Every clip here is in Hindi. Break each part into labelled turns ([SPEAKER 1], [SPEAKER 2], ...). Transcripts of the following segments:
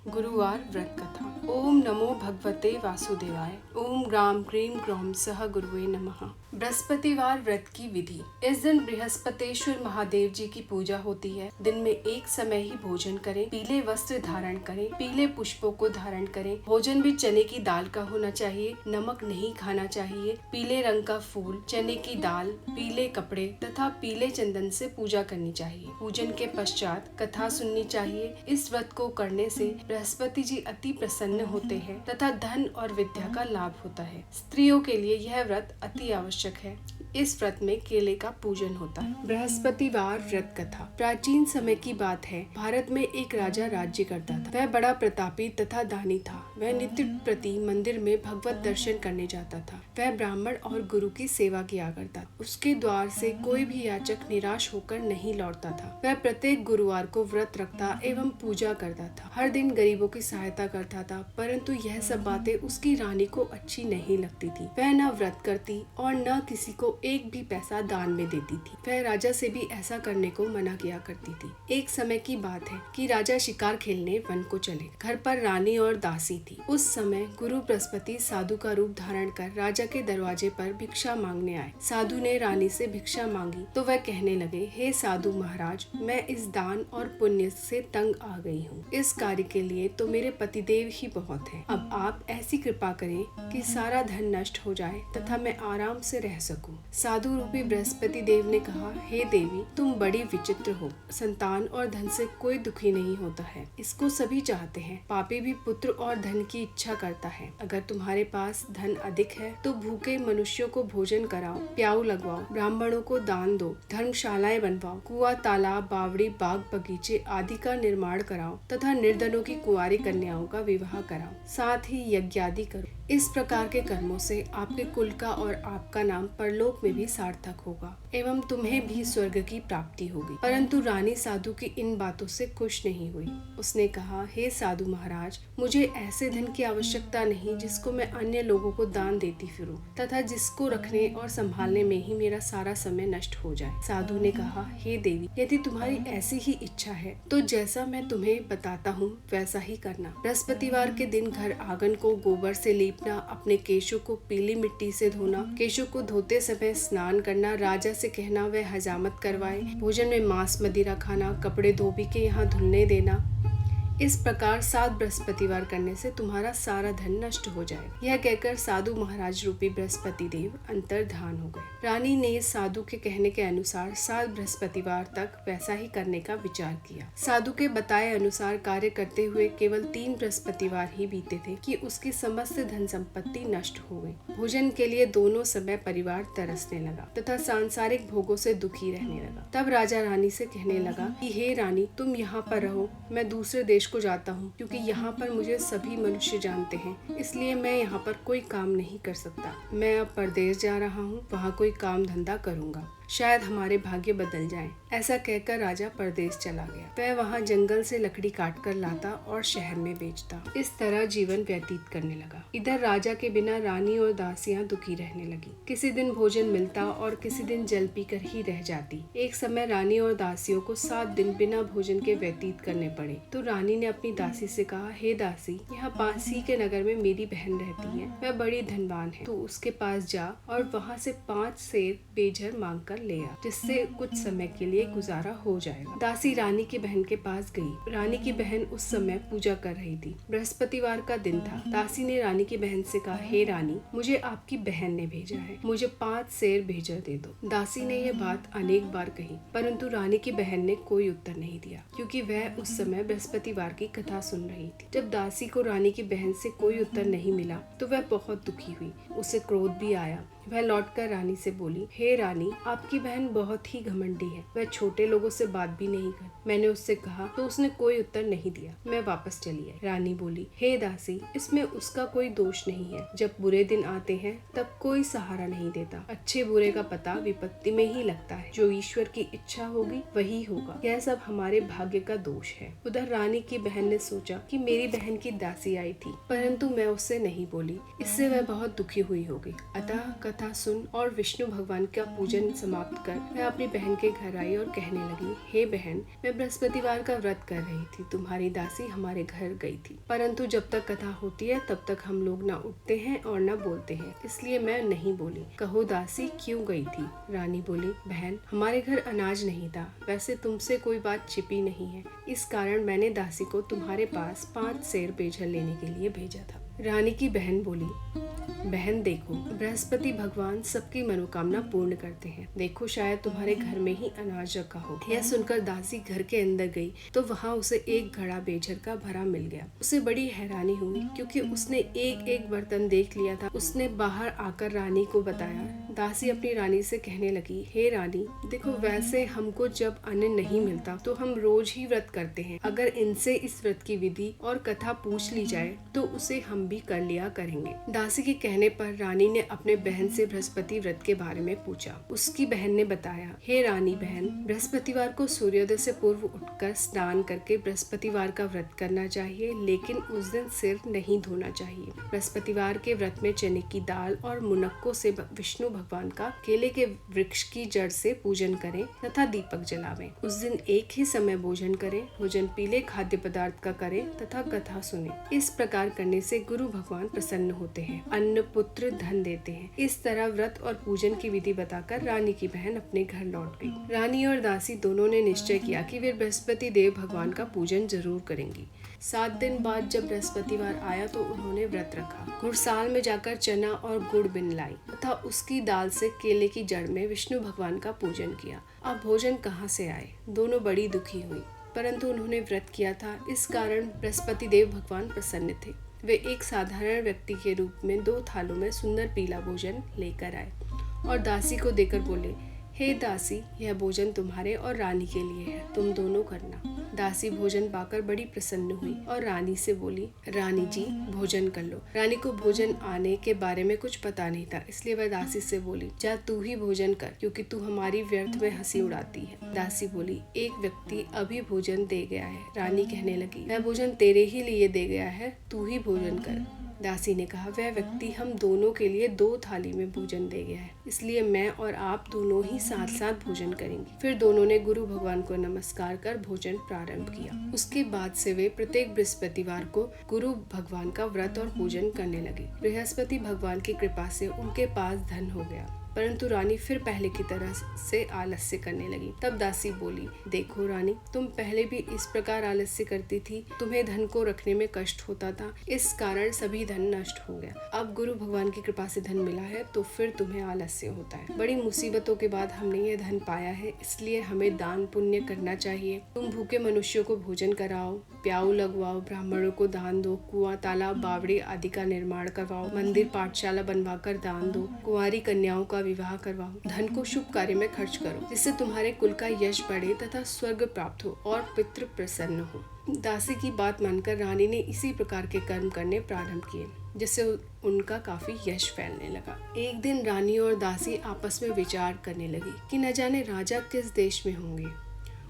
[SPEAKER 1] गुरुवार व्रत कथा। ओम नमो भगवते वासुदेवाय। ओम ग्राम क्रीम ग्रौम सह गुरुवे नमः। बृहस्पतिवार व्रत की विधि। इस दिन बृहस्पतेश्वर महादेव जी की पूजा होती है। दिन में एक समय ही भोजन करें, पीले वस्त्र धारण करें, पीले पुष्पों को धारण करें। भोजन भी चने की दाल का होना चाहिए, नमक नहीं खाना चाहिए। पीले रंग का फूल, चने की दाल, पीले कपड़े तथा पीले चंदन से पूजा करनी चाहिए। पूजन के पश्चात कथा सुननी चाहिए। इस व्रत को करने से बृहस्पति जी अति प्रसन्न होते हैं तथा धन और विद्या का लाभ होता है। स्त्रियों के लिए यह व्रत अति आवश्यक है। इस व्रत में केले का पूजन होता है। बृहस्पतिवार व्रत कथा। प्राचीन समय की बात है। भारत में एक राजा राज्य करता था। वह बड़ा प्रतापी तथा दानी था। वह नित्य प्रति मंदिर में भगवत दर्शन करने जाता था। वह ब्राह्मण और गुरु की सेवा किया करता था। उसके द्वार से कोई भी याचक निराश होकर नहीं लौटता था। वह प्रत्येक गुरुवार को व्रत रखता एवं पूजा करता था। हर दिन गरीबों की सहायता करता था, परंतु यह सब बातें उसकी रानी को अच्छी नहीं लगती थी। वह न व्रत करती और न किसी को एक भी पैसा दान में देती थी। वह राजा से भी ऐसा करने को मना किया करती थी। एक समय की बात है कि राजा शिकार खेलने वन को चले। घर पर रानी और दासी थी। उस समय गुरु बृहस्पति साधु का रूप धारण कर राजा के दरवाजे पर भिक्षा मांगने आए। साधु ने रानी से भिक्षा मांगी तो वह कहने लगे, हे साधु महाराज, मैं इस दान और पुण्य से तंग आ गई हूँ। इस कार्य के लिए तो मेरे पतिदेव ही बहुत हैं। अब आप ऐसी कृपा करें कि सारा धन नष्ट हो जाए तथा मैं आराम से रह सकूं। साधु रूपी बृहस्पति देव ने कहा, हे देवी, तुम बड़ी विचित्र हो। संतान और धन से कोई दुखी नहीं होता है, इसको सभी चाहते हैं। पापी भी पुत्र और धन की इच्छा करता है। अगर तुम्हारे पास धन अधिक है तो भूखे मनुष्यों को भोजन कराओ, प्याऊ लगवाओ, ब्राह्मणों को दान दो, धर्मशालाएं बनवाओ, कुआं, तालाब, बावड़ी, बाग, बगीचे आदि का निर्माण कराओ तथा निर्धनों की कुंवारी कन्याओं का विवाह कराओ। साथ ही यज्ञ आदि करो। इस प्रकार के कर्मों से आपके कुल का और आपका नाम परलोक में भी सार्थक होगा एवं तुम्हें भी स्वर्ग की प्राप्ति होगी। परंतु रानी साधु की इन बातों से खुश नहीं हुई। उसने कहा, हे साधु महाराज, मुझे ऐसे धन की आवश्यकता नहीं जिसको मैं अन्य लोगों को दान देती फिरूं तथा जिसको रखने और संभालने में ही मेरा सारा समय नष्ट हो जाए। साधु ने कहा, हे देवी, यदि तुम्हारी ऐसी ही इच्छा है तो जैसा मैं तुम्हें बताता हूँ वैसा ही करना। बृहस्पतिवार के दिन घर आंगन को गोबर से लीपना, अपने केशों को पीली मिट्टी से धोना, केशों को धोते समय स्नान करना, राजा से कहना वह हजामत करवाए, भोजन में मांस मदिरा खाना, कपड़े धोबी के यहाँ धुलने देना। इस प्रकार 7 बृहस्पतिवार करने से तुम्हारा सारा धन नष्ट हो जाएगा। यह कहकर साधु महाराज रूपी बृहस्पति देव अंतर्धान हो गए। रानी ने साधु के कहने के अनुसार 7 बृहस्पतिवार तक वैसा ही करने का विचार किया। साधु के बताए अनुसार कार्य करते हुए केवल 3 बृहस्पतिवार ही बीते थे कि उसकी समस्त धन संपत्ति नष्ट हो गई। भोजन के लिए दोनों समय परिवार तरसने लगा तथा सांसारिक भोगों से दुखी रहने लगा। तब राजा रानी से कहने लगा कि हे रानी, तुम यहाँ पर रहो, मैं दूसरे देश को जाता हूँ, क्योंकि यहाँ पर मुझे सभी मनुष्य जानते हैं, इसलिए मैं यहाँ पर कोई काम नहीं कर सकता। मैं अब परदेश जा रहा हूँ, वहाँ कोई काम धंधा करूँगा, शायद हमारे भाग्य बदल जाएं। ऐसा कहकर राजा परदेश चला गया। वह वहाँ जंगल से लकड़ी काट कर लाता और शहर में बेचता। इस तरह जीवन व्यतीत करने लगा। इधर राजा के बिना रानी और दासियां दुखी रहने लगी। किसी दिन भोजन मिलता और किसी दिन जल पीकर ही रह जाती। एक समय रानी और दासियों को 7 दिन बिना भोजन के व्यतीत करने पड़े। तो रानी ने अपनी दासी से कहा, हे दासी, यहाँ पासी के नगर में मेरी बहन रहती है, वह बड़ी धनवान है, तो उसके पास जा और वहाँ से 5 सेर बेझर मांग कर ले आ, जिससे कुछ समय के लिए गुजारा हो जाएगा। दासी रानी की बहन के पास गई। रानी की बहन उस समय पूजा कर रही थी। बृहस्पतिवार का दिन था। दासी ने रानी की बहन से कहा, हे रानी, मुझे आपकी बहन ने भेजा है, मुझे 5 सेर भेजर दे दो। दासी ने यह बात अनेक बार कही, परंतु रानी की बहन ने कोई उत्तर नहीं दिया, क्योंकि वह उस समय बृहस्पतिवार की कथा सुन रही थी। जब दासी को रानी की बहन से कोई उत्तर नहीं मिला तो वह बहुत दुखी हुई। उसे क्रोध भी आया। वह लौटकर रानी से बोली, हे रानी, आपकी बहन बहुत ही घमंडी है, वह छोटे लोगों से बात भी नहीं कर। मैंने उससे कहा तो उसने कोई उत्तर नहीं दिया। मैं वापस चली आई। रानी बोली, हे दासी, इसमें उसका कोई दोष नहीं है। जब बुरे दिन आते हैं तब कोई सहारा नहीं देता। अच्छे बुरे का पता विपत्ति में ही लगता है। जो ईश्वर की इच्छा होगी वही होगा। यह सब हमारे भाग्य का दोष है। उधर रानी की बहन ने सोचा कि मेरी बहन की दासी आई थी, परंतु मैं उससे नहीं बोली, इससे वह बहुत दुखी हुई होगी। अतः कथा सुन और विष्णु भगवान का पूजन समाप्त कर वह अपनी बहन के घर आई और कहने लगी, हे बहन, मैं बृहस्पतिवार का व्रत कर रही थी। तुम्हारी दासी हमारे घर गई थी, परंतु जब तक कथा होती है तब तक हम लोग ना उठते हैं और ना बोलते हैं, इसलिए मैं नहीं बोली। कहो दासी, क्यों गई थी? रानी बोली, बहन, हमारे घर अनाज नहीं था। वैसे तुमसे कोई बात छिपी नहीं है, इस कारण मैंने दासी को तुम्हारे पास 5 सेर बेजल लेने के लिए भेजा था। रानी की बहन बोली, बहन देखो, बृहस्पति भगवान सबकी मनोकामना पूर्ण करते हैं। देखो, शायद तुम्हारे घर में ही अनाज रखा हो। यह सुनकर दासी घर के अंदर गई तो वहाँ उसे एक घड़ा बेजर का भरा मिल गया। उसे बड़ी हैरानी हुई क्योंकि उसने एक एक बर्तन देख लिया था। उसने बाहर आकर रानी को बताया। दासी अपनी रानी से कहने लगी, हे रानी, देखो, वैसे हमको जब अन्न नहीं मिलता तो हम रोज ही व्रत करते हैं। अगर इनसे इस व्रत की विधि और कथा पूछ ली जाए तो उसे हम भी कर लिया करेंगे। दासी के कहने पर रानी ने अपने बहन से बृहस्पति व्रत के बारे में पूछा। उसकी बहन ने बताया, हे रानी बहन, बृहस्पतिवार को सूर्योदय से पूर्व उठकर स्नान करके बृहस्पतिवार का व्रत करना चाहिए, लेकिन उस दिन सिर नहीं धोना चाहिए। बृहस्पतिवार के व्रत में चने की दाल और मुनक्कों से विष्णु भगवान का केले के वृक्ष की जड़ से पूजन करें तथा दीपक जलावें। उस दिन एक ही समय भोजन करें। भोजन पीले खाद्य पदार्थ का करें तथा कथा सुने। इस प्रकार करने से गुरु भगवान प्रसन्न होते हैं, अन्न, पुत्र, धन देते हैं। इस तरह व्रत और पूजन की विधि बताकर रानी की बहन अपने घर लौट गई। रानी और दासी दोनों ने निश्चय किया कि वे बृहस्पति देव भगवान का पूजन जरूर करेंगी। 7 दिन बाद जब बृहस्पतिवार आया तो उन्होंने व्रत रखा। घुड़साल में जाकर चना और गुड़ बिन लाई तथा उसकी दाल से केले की जड़ में विष्णु भगवान का पूजन किया। अब भोजन कहाँ से आए? दोनों बड़ी दुखी हुई, परंतु उन्होंने व्रत किया था, इस कारण बृहस्पति देव भगवान प्रसन्न थे। वे एक साधारण व्यक्ति के रूप में 2 थालों में सुंदर पीला भोजन लेकर आए और दासी को देकर बोले, हे दासी, यह भोजन तुम्हारे और रानी के लिए है, तुम दोनों करना। दासी भोजन पाकर बड़ी प्रसन्न हुई और रानी से बोली, रानी जी, भोजन कर लो। रानी को भोजन आने के बारे में कुछ पता नहीं था, इसलिए वह दासी से बोली, जा तू ही भोजन कर, क्योंकि तू हमारी व्यर्थ में हंसी उड़ाती है। दासी बोली, एक व्यक्ति अभी भोजन दे गया है। रानी कहने लगी, वह भोजन तेरे ही लिए दे गया है, तू ही भोजन कर। दासी ने कहा, वह व्यक्ति हम दोनों के लिए 2 थाली में भोजन दे गया है, इसलिए मैं और आप दोनों ही साथ साथ भोजन करेंगे। फिर दोनों ने गुरु भगवान को नमस्कार कर भोजन प्रारंभ किया। उसके बाद से वे प्रत्येक बृहस्पतिवार को गुरु भगवान का व्रत और पूजन करने लगे। बृहस्पति भगवान की कृपा से उनके पास धन हो गया, परंतु रानी फिर पहले की तरह से आलस्य करने लगी। तब दासी बोली, देखो रानी, तुम पहले भी इस प्रकार आलस्य करती थी, तुम्हें धन को रखने में कष्ट होता था, इस कारण सभी धन नष्ट हो गया। अब गुरु भगवान की कृपा से धन मिला है तो फिर तुम्हें आलस्य होता है। बड़ी मुसीबतों के बाद हमने ये धन पाया है, इसलिए हमें दान पुण्य करना चाहिए। तुम भूखे मनुष्यों को भोजन कराओ, प्याऊ लगवाओ, ब्राह्मणों को दान दो, कुआं, तालाब, बावड़ी आदि का निर्माण करवाओ, मंदिर, पाठशाला बनवाकर दान दो, कुंवारी कन्याओं का विवाह करवाओ। धन को शुभ कार्य में खर्च करो, जिससे तुम्हारे कुल का यश बढ़े तथा स्वर्ग प्राप्त हो और पितृ प्रसन्न हो। दासी की बात मानकर रानी ने इसी प्रकार के कर्म करने प्रारंभ किए, जिससे उनका काफी यश फैलने लगा। एक दिन रानी और दासी आपस में विचार करने लगी कि न जाने राजा किस देश में होंगे।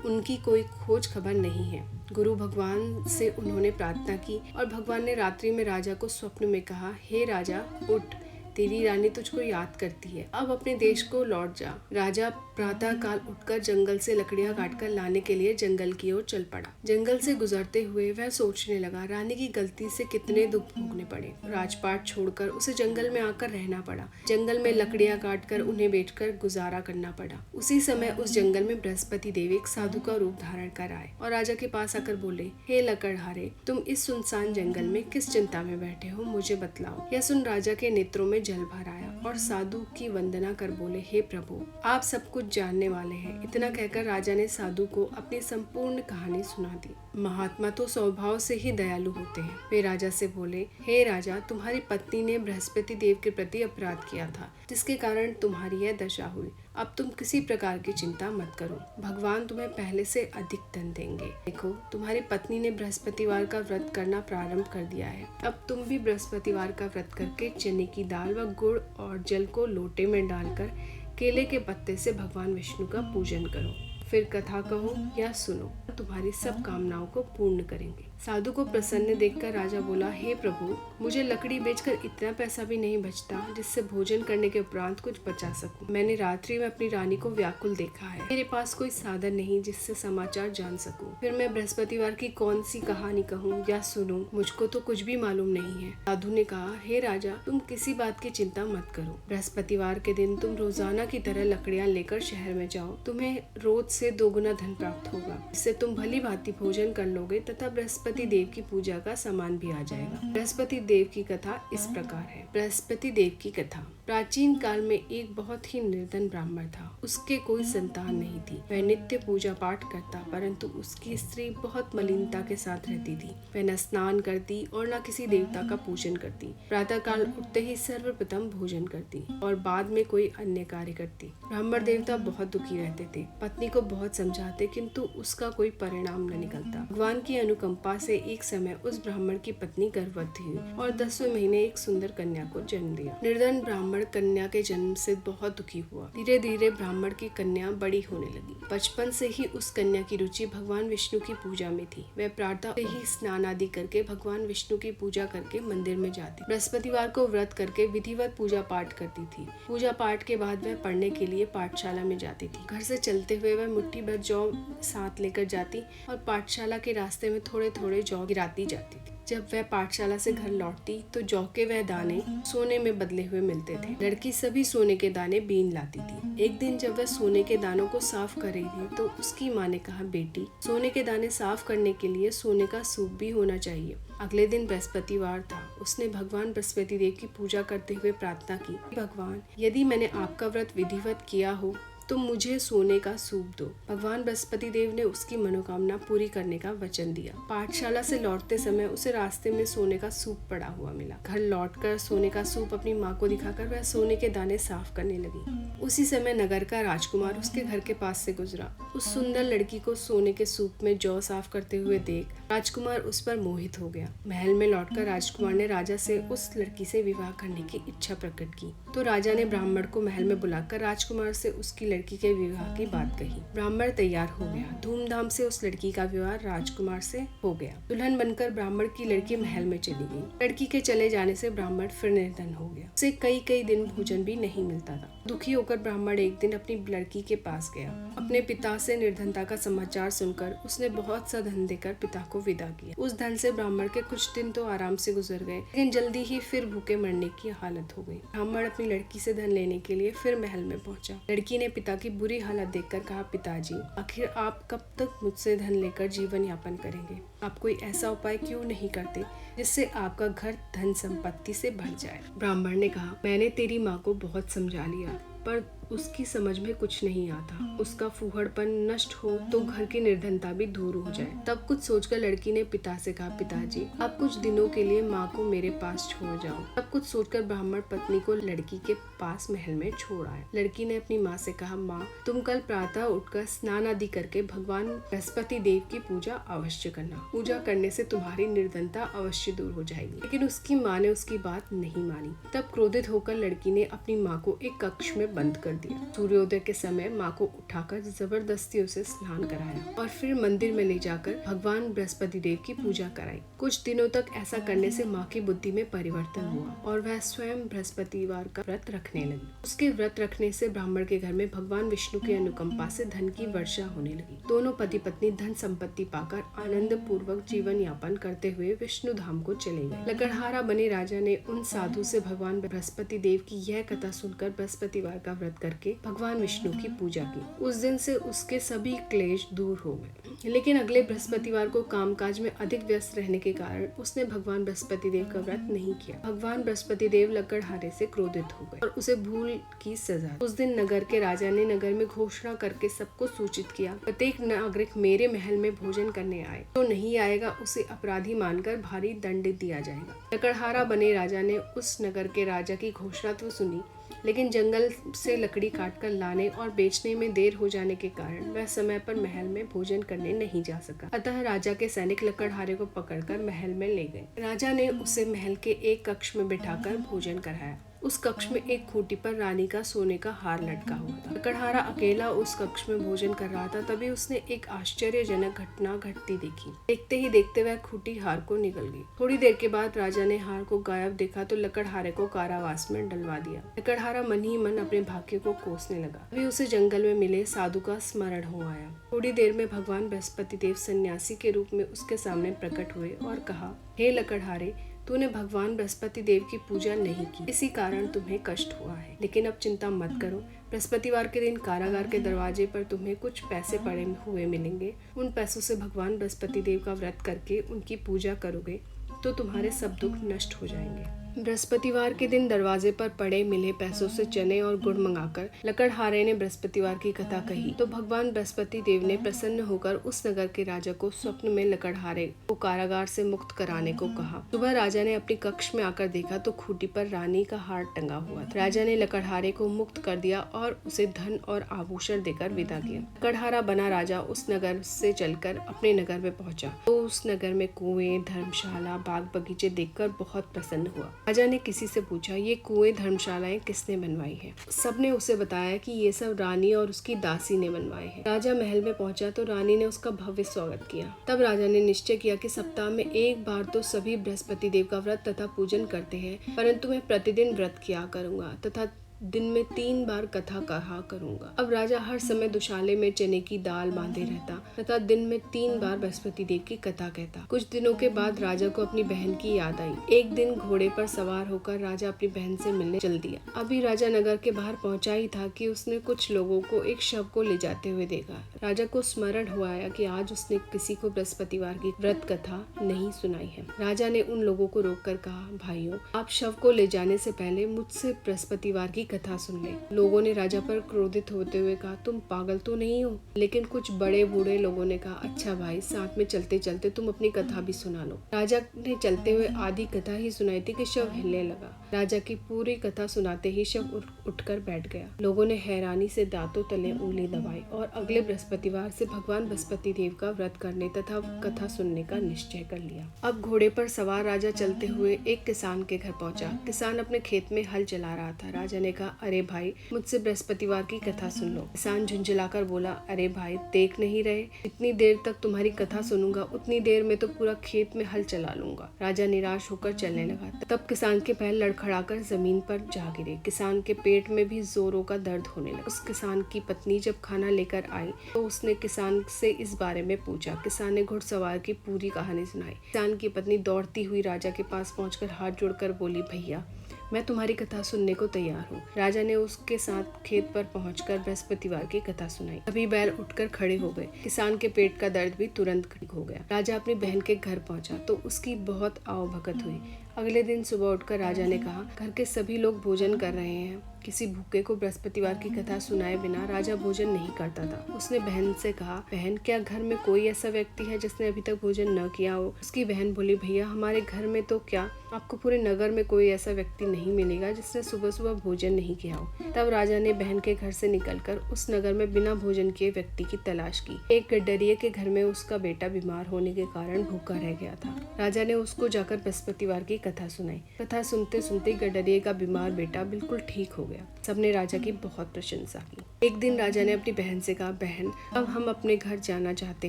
[SPEAKER 1] उनकी कोई खोज खबर नहीं है। गुरु भगवान से उन्होंने प्रार्थना की और भगवान ने रात्रि में राजा को स्वप्न में कहा, हे राजा, उठ, तेरी रानी तुझको याद करती है, अब अपने देश को लौट जा। राजा प्रातः काल उठकर जंगल से लकड़ियां काटकर लाने के लिए जंगल की ओर चल पड़ा। जंगल से गुजरते हुए वह सोचने लगा, रानी की गलती से कितने दुख भोगने पड़े। राजपाट छोड़कर उसे जंगल में आकर रहना पड़ा। जंगल में लकड़ियां काटकर उन्हें बेचकर गुजारा करना पड़ा। उसी समय उस जंगल में बृहस्पति देव एक साधु का रूप धारण कर आए और राजा के पास आकर बोले, हे लकड़हारे, तुम इस सुनसान जंगल में किस चिंता में बैठे हो, मुझे बतलाओ। यह सुन राजा के नेत्रों में जल भर आया और साधु की वंदना कर बोले, हे प्रभु, आप सब कुछ जानने वाले हैं। इतना कहकर राजा ने साधु को अपनी संपूर्ण कहानी सुना दी। महात्मा तो स्वभाव से ही दयालु होते हैं। वे राजा से बोले, हे राजा, तुम्हारी पत्नी ने बृहस्पति देव के प्रति अपराध किया था, जिसके कारण तुम्हारी यह दशा हुई। अब तुम किसी प्रकार की चिंता मत करो, भगवान तुम्हें पहले से अधिक धन देंगे। देखो, तुम्हारी पत्नी ने बृहस्पतिवार का व्रत करना प्रारंभ कर दिया है। अब तुम भी बृहस्पतिवार का व्रत करके चने की दाल व गुड़ और जल को लोटे में डालकर केले के पत्ते से भगवान विष्णु का पूजन करो। फिर कथा कहो या सुनो, तुम्हारी सब कामनाओं को पूर्ण करेंगे। साधु को प्रसन्न देखकर राजा बोला, हे प्रभु, मुझे लकड़ी बेचकर इतना पैसा भी नहीं बचता जिससे भोजन करने के उपरांत कुछ बचा सकूं। मैंने रात्रि में अपनी रानी को व्याकुल देखा है। मेरे पास कोई साधन नहीं जिससे समाचार जान सकूं। फिर मैं बृहस्पतिवार की कौन सी कहानी कहूँ या सुनूं? मुझको तो कुछ भी मालूम नहीं है। साधु ने कहा, हे राजा, तुम किसी बात की चिंता मत करो। बृहस्पतिवार के दिन तुम रोजाना की तरह लकड़ियाँ लेकर शहर में जाओ। तुम्हें रोज से 2 गुना धन प्राप्त होगा। इससे तुम भली भांति भोजन कर लोगे तथा बृहस्पति देव की पूजा का सामान भी आ जाएगा। बृहस्पति देव की कथा इस प्रकार है। बृहस्पति देव की कथा। प्राचीन काल में एक बहुत ही निर्धन ब्राह्मण था। उसके कोई संतान नहीं थी। वह नित्य पूजा पाठ करता, परंतु उसकी स्त्री बहुत मलिनता के साथ रहती थी। वह न स्नान करती और न किसी देवता का पूजन करती। प्रातः काल उठते ही सर्वप्रथम भोजन करती और बाद में कोई अन्य कार्य करती। ब्राह्मण देवता बहुत दुखी रहते थे। पत्नी को बहुत समझाते, किंतु उसका कोई परिणाम न निकलता। भगवान की अनुकंपा से एक समय उस ब्राह्मण की पत्नी गर्भवती हुई और 10वें महीने एक सुंदर कन्या को जन्म दिया। निर्धन ब्राह्मण कन्या के जन्म से बहुत दुखी हुआ। धीरे धीरे ब्राह्मण की कन्या बड़ी होने लगी। बचपन से ही उस कन्या की रुचि भगवान विष्णु की पूजा में थी। वह प्रातः से ही स्नान आदि करके भगवान विष्णु की पूजा करके मंदिर में जाती। बृहस्पतिवार को व्रत करके विधिवत पूजा पाठ करती थी। पूजा पाठ के बाद वह पढ़ने के लिए पाठशाला में जाती थी। घर से चलते हुए वह मुट्ठी भर जौ साथ लेकर जाती और पाठशाला के रास्ते में थोड़े थोड़े जौ गिराती जाती थी। जब वह पाठशाला से घर लौटती तो जौ के वह दाने सोने में बदले हुए मिलते थे। लड़की सभी सोने के दाने बीन लाती थी। एक दिन जब वह सोने के दानों को साफ कर रही थी तो उसकी माँ ने कहा, बेटी, सोने के दाने साफ करने के लिए सोने का सूप भी होना चाहिए। अगले दिन बृहस्पतिवार था। उसने भगवान बृहस्पति देव की पूजा करते हुए प्रार्थना की, भगवान, यदि मैंने आपका व्रत विधिवत किया हो तो मुझे सोने का सूप दो। भगवान बृहस्पति देव ने उसकी मनोकामना पूरी करने का वचन दिया। पाठशाला से लौटते समय उसे रास्ते में सोने का सूप पड़ा हुआ मिला। घर लौटकर सोने का सूप अपनी माँ को दिखाकर वह सोने के दाने साफ करने लगी। उसी समय नगर का राजकुमार उसके घर के पास से गुजरा। उस सुंदर लड़की को सोने के सूप में जौ साफ करते हुए देख राजकुमार उस पर मोहित हो गया। महल में लौटकर राजकुमार ने राजा से उस लड़की से विवाह करने की इच्छा प्रकट की। तो राजा ने ब्राह्मण को महल में बुलाकर राजकुमार से उसकी लड़की के विवाह की बात कही। ब्राह्मण तैयार हो गया। धूमधाम से उस लड़की का विवाह राजकुमार से हो गया। दुल्हन बनकर ब्राह्मण की लड़की महल में चली गई। लड़की के चले जाने से ब्राह्मण फिर निर्धन हो गया। उसे कई दिन भोजन भी नहीं मिलता था। दुखी होकर ब्राह्मण एक दिन अपनी लड़की के पास गया। अपने पिता से निर्धनता का समाचार सुनकर उसने बहुत सा धन देकर पिता को विदा किया। उस धन से ब्राह्मण के कुछ दिन तो आराम से गुजर गए, लेकिन जल्दी ही फिर भूखे मरने की हालत हो गई। ब्राह्मण अपनी लड़की से धन लेने के लिए फिर महल में पहुंचा। लड़की ने पिता की बुरी हालत देखकर कहा, पिताजी, आखिर आप कब तक मुझसे धन लेकर जीवन यापन करेंगे? आप कोई ऐसा उपाय क्यों नहीं करते जिससे आपका घर धन संपत्ति से भर जाए? ब्राह्मण ने कहा, मैंने तेरी माँ को बहुत समझा लिया, पर उसकी समझ में कुछ नहीं आता। उसका फूहड़पन नष्ट हो तो घर की निर्धनता भी दूर हो जाए। तब कुछ सोचकर लड़की ने पिता से कहा, पिताजी, आप कुछ दिनों के लिए माँ को मेरे पास छोड़ जाओ। तब कुछ सोचकर ब्राह्मण पत्नी को लड़की के पास महल में छोड़ आए। लड़की ने अपनी माँ से कहा, माँ, तुम कल प्रातः उठकर स्नान आदि करके भगवान बृहस्पति देव की पूजा अवश्य करना। पूजा करने से तुम्हारी निर्धनता अवश्य दूर हो जाएगी। लेकिन उसकी माँ ने उसकी बात नहीं मानी। तब क्रोधित होकर लड़की ने अपनी माँ को एक कक्ष में बंद कर दिया। सूर्योदय के समय माँ को उठाकर जबरदस्ती उसे स्नान कराया और फिर मंदिर में ले जाकर भगवान बृहस्पति देव की पूजा कराई। कुछ दिनों तक ऐसा करने से माँ की बुद्धि में परिवर्तन हुआ और वह स्वयं बृहस्पतिवार का व्रत रखने लगी। उसके व्रत रखने से ब्राह्मण के घर में भगवान विष्णु की अनुकंपा से धन की वर्षा होने लगी। दोनों पति पत्नी धन संपत्ति पाकर आनंद पूर्वक जीवन यापन करते हुए विष्णु धाम को चले गए। लकड़हारा बने राजा ने उन साधु से भगवान बृहस्पति देव की यह कथा सुनकर बृहस्पतिवार का व्रत करके भगवान विष्णु की पूजा की। उस दिन से उसके सभी क्लेश दूर हो गए। लेकिन अगले बृहस्पतिवार को कामकाज में अधिक व्यस्त रहने के कारण उसने भगवान बृहस्पति देव का व्रत नहीं किया। भगवान बृहस्पति देव लकड़हारे से क्रोधित हो गए और उसे भूल की सजा। उस दिन नगर के राजा ने नगर में घोषणा करके सबको सूचित किया, प्रत्येक नागरिक मेरे महल में भोजन करने आए। जो नहीं आएगा उसे अपराधी मानकर भारी दंड दिया जाएगा। लकड़हारा बने राजा ने उस नगर के राजा की घोषणा तो सुनी, लेकिन जंगल से लकड़ी काटकर लाने और बेचने में देर हो जाने के कारण वह समय पर महल में भोजन करने नहीं जा सका। अतः राजा के सैनिक लकड़हारे को पकड़कर महल में ले गए। राजा ने उसे महल के एक कक्ष में बिठाकर भोजन कराया। उस कक्ष में एक खूंटी पर रानी का सोने का हार लटका हुआ था। लकड़हारा अकेला उस कक्ष में भोजन कर रहा था। तभी उसने एक आश्चर्यजनक घटना घटती देखी। देखते ही देखते वह खूंटी हार को निकल गई। थोड़ी देर के बाद राजा ने हार को गायब देखा तो लकड़हारे को कारावास में डलवा दिया। लकड़हारा मन ही मन अपने भाग्य को कोसने लगा। अभी उसे जंगल में मिले साधु का स्मरण हो आया। थोड़ी देर में भगवान बृहस्पति देव सन्यासी के रूप में उसके सामने प्रकट हुए और कहा, हे लकड़हारे, तूने भगवान बृहस्पति देव की पूजा नहीं की, इसी कारण तुम्हें कष्ट हुआ है। लेकिन अब चिंता मत करो। बृहस्पतिवार के दिन कारागार के दरवाजे पर तुम्हें कुछ पैसे पड़े हुए मिलेंगे। उन पैसों से भगवान बृहस्पति देव का व्रत करके उनकी पूजा करोगे तो तुम्हारे सब दुख नष्ट हो जाएंगे। बृहस्पतिवार के दिन दरवाजे पर पड़े मिले पैसों से चने और गुड़ मंगाकर लकड़हारे ने बृहस्पतिवार की कथा कही तो भगवान बृहस्पति देव ने प्रसन्न होकर उस नगर के राजा को स्वप्न में लकड़हारे को कारागार से मुक्त कराने को कहा। सुबह राजा ने अपने कक्ष में आकर देखा तो खूंटी पर रानी का हार टंगा हुआ था। राजा ने लकड़हारे को मुक्त कर दिया और उसे धन और आभूषण देकर विदा किया। लकड़हारा बना राजा उस नगर से चलकर अपने नगर में पहुंचा तो उस नगर में कुएं, धर्मशाला, बाग बगीचे देखकर बहुत प्रसन्न हुआ। राजा ने किसी से पूछा, ये कुएं, धर्मशालाएं किसने बनवाई है? सबने उसे बताया कि ये सब रानी और उसकी दासी ने बनवाए हैं। राजा महल में पहुंचा तो रानी ने उसका भव्य स्वागत किया। तब राजा ने निश्चय किया कि सप्ताह में एक बार तो सभी बृहस्पति देव का व्रत तथा पूजन करते हैं, परंतु मैं प्रतिदिन व्रत किया करूंगा तथा दिन में 3 बार कथा कहा करूंगा। अब राजा हर समय दुशाले में चने की दाल बांधे रहता तथा दिन में 3 बार बृहस्पति देव की कथा कहता। कुछ दिनों के बाद राजा को अपनी बहन की याद आई। एक दिन घोड़े पर सवार होकर राजा अपनी बहन से मिलने चल दिया। अभी राजा नगर के बाहर पहुंचा ही था कि उसने कुछ लोगों को एक शव को ले जाते हुए देखा। राजा को स्मरण हुआ कि आज उसने किसी को बृहस्पतिवार की व्रत कथा नहीं सुनाई है। राजा ने उन लोगों को रोककर कहा, भाइयों, आप शव को ले जाने से पहले मुझसे बृहस्पतिवार की कथा सुन ले। लोगों ने राजा पर क्रोधित होते हुए कहा, तुम पागल तो नहीं हो? लेकिन कुछ बड़े बूढ़े लोगों ने कहा, अच्छा भाई, साथ में चलते चलते तुम अपनी कथा भी सुना लो। राजा ने चलते हुए आधी कथा ही सुनाई थी कि शव हिलने लगा। राजा की पूरी कथा सुनाते ही शव उठकर बैठ गया। लोगों ने हैरानी से दांतों तले उंगली दबाई और अगले बृहस्पतिवार से भगवान बृहस्पति देव का व्रत करने तथा कथा सुनने का निश्चय कर लिया। अब घोड़े पर सवार राजा चलते हुए एक किसान के घर पहुंचा। किसान अपने खेत में हल चला रहा था। राजा ने कहा, अरे भाई, मुझसे बृहस्पतिवार की कथा सुन लो। किसान झुंझुलाकर बोला, अरे भाई, देख नहीं रहे, इतनी देर तक तुम्हारी कथा सुनूंगा, उतनी देर में तो पूरा खेत में हल चला लूंगा। राजा निराश होकर चलने लगा। तब किसान के पैर लड़खड़ाकर जमीन पर जा गिरे। किसान के पेट में भी जोरों का दर्द होने लगा। उस किसान की पत्नी जब खाना लेकर आई तो उसने किसान से इस बारे में पूछा। किसान ने घुड़सवार की पूरी कहानी सुनाई। किसान की पत्नी दौड़ती हुई राजा के पास पहुंचकर हाथ जोड़कर बोली, भैया, मैं तुम्हारी कथा सुनने को तैयार हूँ। राजा ने उसके साथ खेत पर पहुंचकर बृहस्पतिवार की कथा सुनाई। अभी बैल उठकर खड़े हो गए। किसान के पेट का दर्द भी तुरंत ठीक हो गया। राजा अपनी बहन के घर पहुंचा तो उसकी बहुत आवभगत हुई। अगले दिन सुबह उठकर राजा ने कहा, घर के सभी लोग भोजन कर रहे हैं। किसी भूखे को बृहस्पतिवार की कथा सुनाए बिना राजा भोजन नहीं करता था। उसने बहन से कहा, बहन, क्या घर में कोई ऐसा व्यक्ति है जिसने अभी तक भोजन न किया हो? उसकी बहन बोली, भैया, हमारे घर में तो क्या, आपको पूरे नगर में कोई ऐसा व्यक्ति नहीं मिलेगा जिसने सुबह सुबह भोजन नहीं किया हो। तब राजा ने बहन के घर से निकलकर उस नगर में बिना भोजन किए व्यक्ति की तलाश की। एक गड्डरिये के घर में उसका बेटा बीमार होने के कारण भूखा रह गया था। राजा ने उसको जाकर बृहस्पतिवार की कथा सुनाई। कथा सुनते सुनते गड्डरिये का बीमार बेटा बिल्कुल ठीक हो गया। सबने राजा की बहुत प्रशंसा की। एक दिन राजा ने अपनी बहन से कहा, बहन, अब हम अपने घर जाना चाहते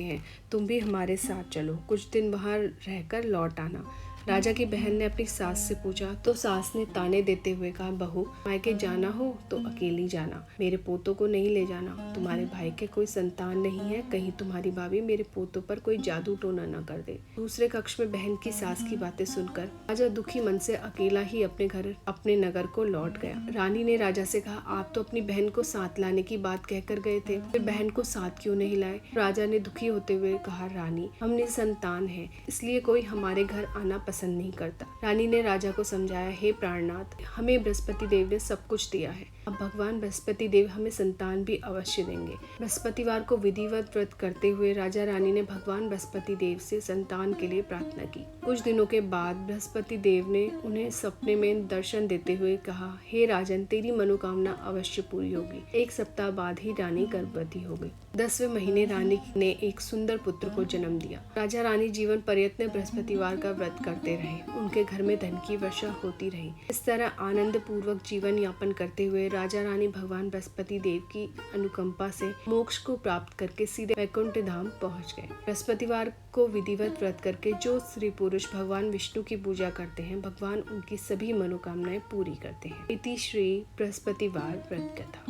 [SPEAKER 1] हैं, तुम भी हमारे साथ चलो, कुछ दिन वहाँ रहकर लौट आना। राजा की बहन ने अपनी सास से पूछा तो सास ने ताने देते हुए कहा, बहू, मायके जाना हो तो अकेली जाना, मेरे पोतों को नहीं ले जाना। तुम्हारे भाई के कोई संतान नहीं है, कहीं तुम्हारी भाभी मेरे पोतों पर कोई जादू टोना न कर दे। दूसरे कक्ष में बहन की सास की बातें सुनकर राजा दुखी मन से अकेला ही अपने नगर को लौट गया। रानी ने राजा से कहा, आप तो अपनी बहन को साथ लाने की बात कहकर गए थे, फिर बहन को साथ क्यों नहीं लाए? राजा ने दुखी होते हुए कहा, रानी, हम निसंतान हैं, इसलिए कोई हमारे घर आना पसंद नहीं करता। रानी ने राजा को समझाया, हे प्राणनाथ, हमें बृहस्पति देव ने सब कुछ दिया है, अब भगवान बृहस्पति देव हमें संतान भी अवश्य देंगे। बृहस्पतिवार को विधिवत व्रत करते हुए राजा रानी ने भगवान बृहस्पति देव से संतान के लिए प्रार्थना की। कुछ दिनों के बाद बृहस्पति देव ने उन्हें सपने में दर्शन देते हुए कहा, हे राजन, तेरी मनोकामना अवश्य पूरी होगी। एक सप्ताह बाद ही रानी गर्भवती हो गई। 10वें महीने रानी ने एक सुंदर पुत्र को जन्म दिया। राजा रानी जीवन पर्यंत बृहस्पतिवार का व्रत करते रहे। उनके घर में धन की वर्षा होती रही। इस तरह आनंद पूर्वक जीवन यापन करते हुए राजा रानी भगवान बृहस्पति देव की अनुकंपा से मोक्ष को प्राप्त करके सीधे वैकुंठ धाम पहुंच गए। बृहस्पतिवार को विधिवत व्रत करके जो स्त्री पुरुष भगवान विष्णु की पूजा करते हैं, भगवान उनकी सभी मनोकामनाएं पूरी करते हैं। इति श्री बृहस्पतिवार व्रत कथा।